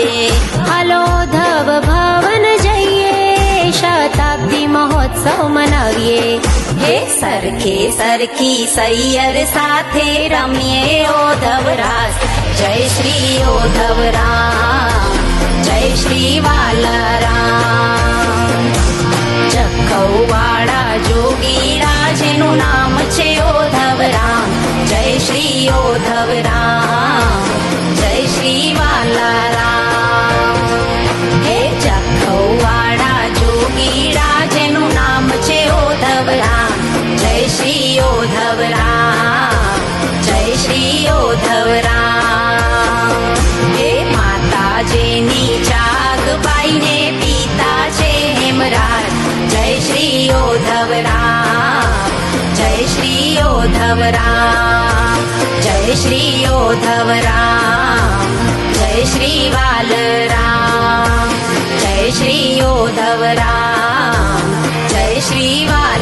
ગાઈએ, હાલો ધવ ભવન જઈએ, શતાબ્દી મહોત્સવ મનાવીએ. હે સરખે સરખી સૈયર સાથે રમીએ ઓધવ રાસ. જય શ્રી ઓધવ રામ, જય શ્રી વાલરામ. જખૌવાળા જોગીરા જેનું નામ છે ઓધવ રામ. જય શ્રી ઓધવ રામ, જય શ્રી વાલરામ. હે જખૌવાળા જોગીરા જેનું નામ છે ઓધવ રામ. જય શ્રી ઓધવ રામ, જય શ્રી ઓધવ રામ. હે માતા જેની જાગબાઈને પિતા છે હેમરાજ. જય શ્રી ઓધવ રામ, જય શ્રી ઓધવ રામ, જય શ્રી ઓધવ રામ, જય શ્રી વાલરામ. જય શ્રી ઓધવ રામ, જય શ્રી વાલ